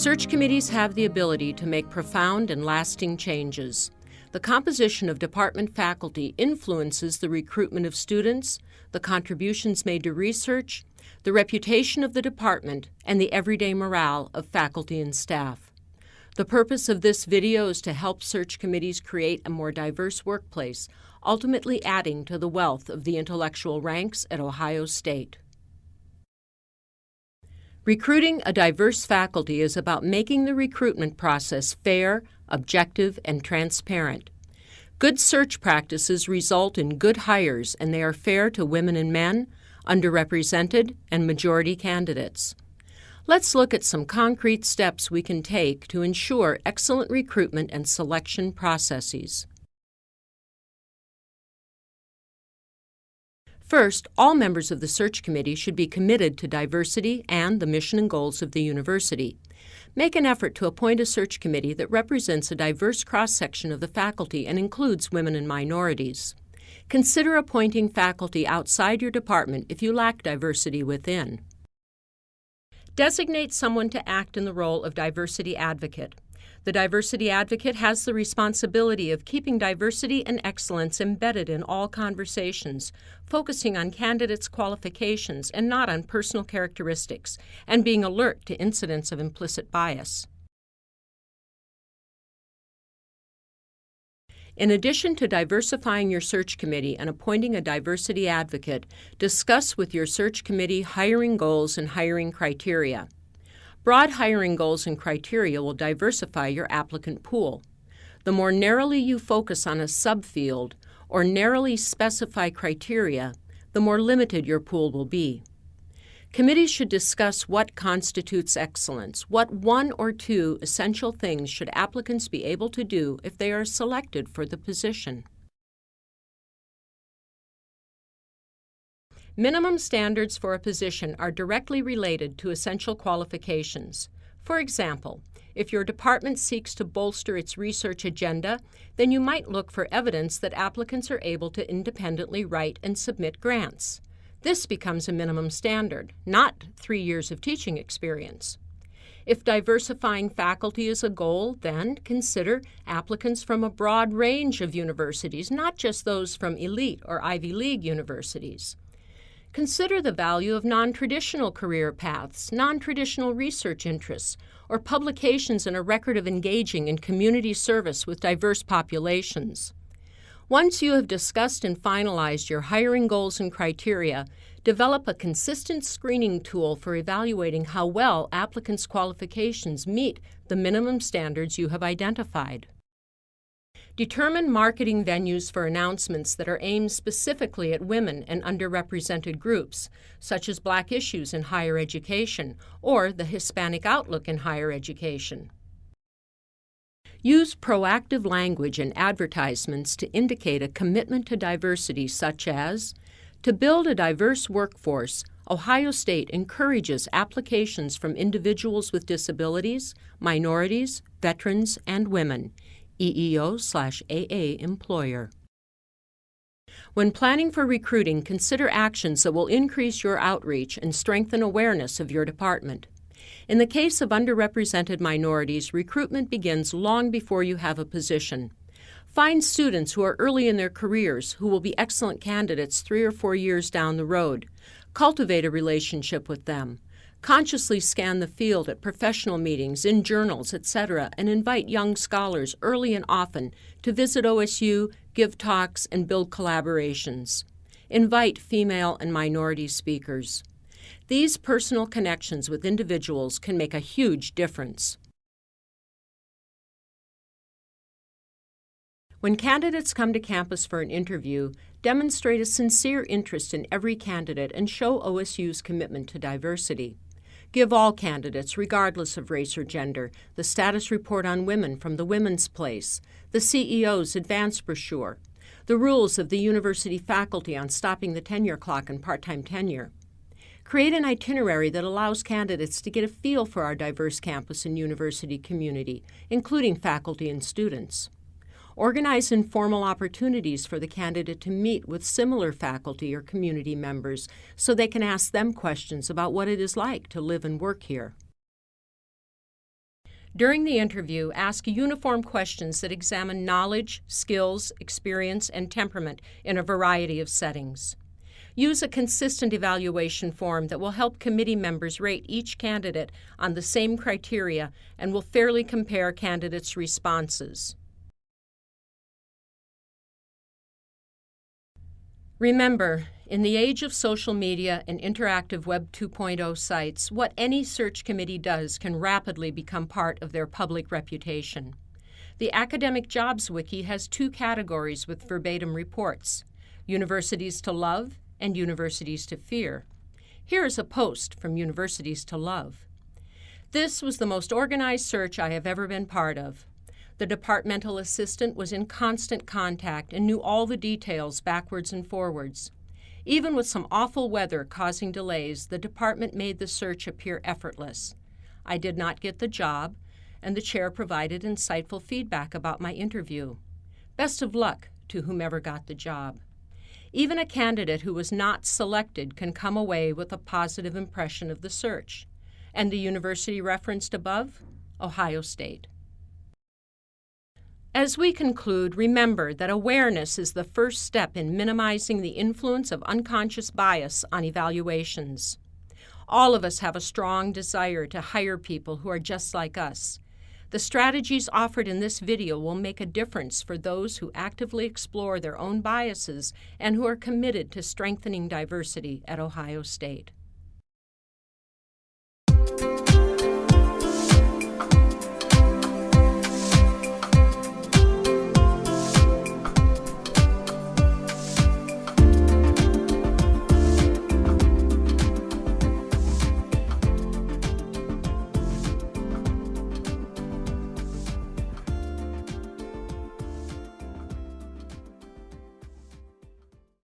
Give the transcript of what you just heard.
Search committees have the ability to make profound and lasting changes. The composition of department faculty influences the recruitment of students, the contributions made to research, the reputation of the department, and the everyday morale of faculty and staff. The purpose of this video is to help search committees create a more diverse workplace, ultimately adding to the wealth of the intellectual ranks at Ohio State. Recruiting a diverse faculty is about making the recruitment process fair, objective, and transparent. Good search practices result in good hires, and they are fair to women and men, underrepresented, and majority candidates. Let's look at some concrete steps we can take to ensure excellent recruitment and selection processes. First, all members of the search committee should be committed to diversity and the mission and goals of the university. Make an effort to appoint a search committee that represents a diverse cross-section of the faculty and includes women and minorities. Consider appointing faculty outside your department if you lack diversity within. Designate someone to act in the role of diversity advocate. The diversity advocate has the responsibility of keeping diversity and excellence embedded in all conversations, focusing on candidates' qualifications and not on personal characteristics, and being alert to incidents of implicit bias. In addition to diversifying your search committee and appointing a diversity advocate, discuss with your search committee hiring goals and hiring criteria. Broad hiring goals and criteria will diversify your applicant pool. The more narrowly you focus on a subfield or narrowly specify criteria, the more limited your pool will be. Committees should discuss what constitutes excellence. What one or two essential things should applicants be able to do if they are selected for the position? Minimum standards for a position are directly related to essential qualifications. For example, if your department seeks to bolster its research agenda, then you might look for evidence that applicants are able to independently write and submit grants. This becomes a minimum standard, not 3 years of teaching experience. If diversifying faculty is a goal, then consider applicants from a broad range of universities, not just those from elite or Ivy League universities. Consider the value of non-traditional career paths, non-traditional research interests, or publications and a record of engaging in community service with diverse populations. Once you have discussed and finalized your hiring goals and criteria, develop a consistent screening tool for evaluating how well applicants' qualifications meet the minimum standards you have identified. Determine marketing venues for announcements that are aimed specifically at women and underrepresented groups, such as Black issues in higher education or the Hispanic outlook in higher education. Use proactive language in advertisements to indicate a commitment to diversity, such as, to build a diverse workforce, Ohio State encourages applications from individuals with disabilities, minorities, veterans, and women. EEO/AA employer. When planning for recruiting, consider actions that will increase your outreach and strengthen awareness of your department. In the case of underrepresented minorities, recruitment begins long before you have a position. Find students who are early in their careers who will be excellent candidates 3 or 4 years down the road. Cultivate a relationship with them. Consciously scan the field at professional meetings, in journals, etc., and invite young scholars early and often to visit OSU, give talks, and build collaborations. Invite female and minority speakers. These personal connections with individuals can make a huge difference. When candidates come to campus for an interview, demonstrate a sincere interest in every candidate and show OSU's commitment to diversity. Give all candidates, regardless of race or gender, the status report on women from the Women's Place, the CEO's advance brochure, the rules of the university faculty on stopping the tenure clock and part-time tenure. Create an itinerary that allows candidates to get a feel for our diverse campus and university community, including faculty and students. Organize informal opportunities for the candidate to meet with similar faculty or community members so they can ask them questions about what it is like to live and work here. During the interview, ask uniform questions that examine knowledge, skills, experience, and temperament in a variety of settings. Use a consistent evaluation form that will help committee members rate each candidate on the same criteria and will fairly compare candidates' responses. Remember, in the age of social media and interactive Web 2.0 sites, what any search committee does can rapidly become part of their public reputation. The Academic Jobs Wiki has 2 categories with verbatim reports: Universities to Love and Universities to Fear. Here is a post from Universities to Love. This was the most organized search I have ever been part of. The departmental assistant was in constant contact and knew all the details backwards and forwards. Even with some awful weather causing delays, the department made the search appear effortless. I did not get the job, and the chair provided insightful feedback about my interview. Best of luck to whomever got the job. Even a candidate who was not selected can come away with a positive impression of the search. And the university referenced above? Ohio State. As we conclude, remember that awareness is the first step in minimizing the influence of unconscious bias on evaluations. All of us have a strong desire to hire people who are just like us. The strategies offered in this video will make a difference for those who actively explore their own biases and who are committed to strengthening diversity at Ohio State.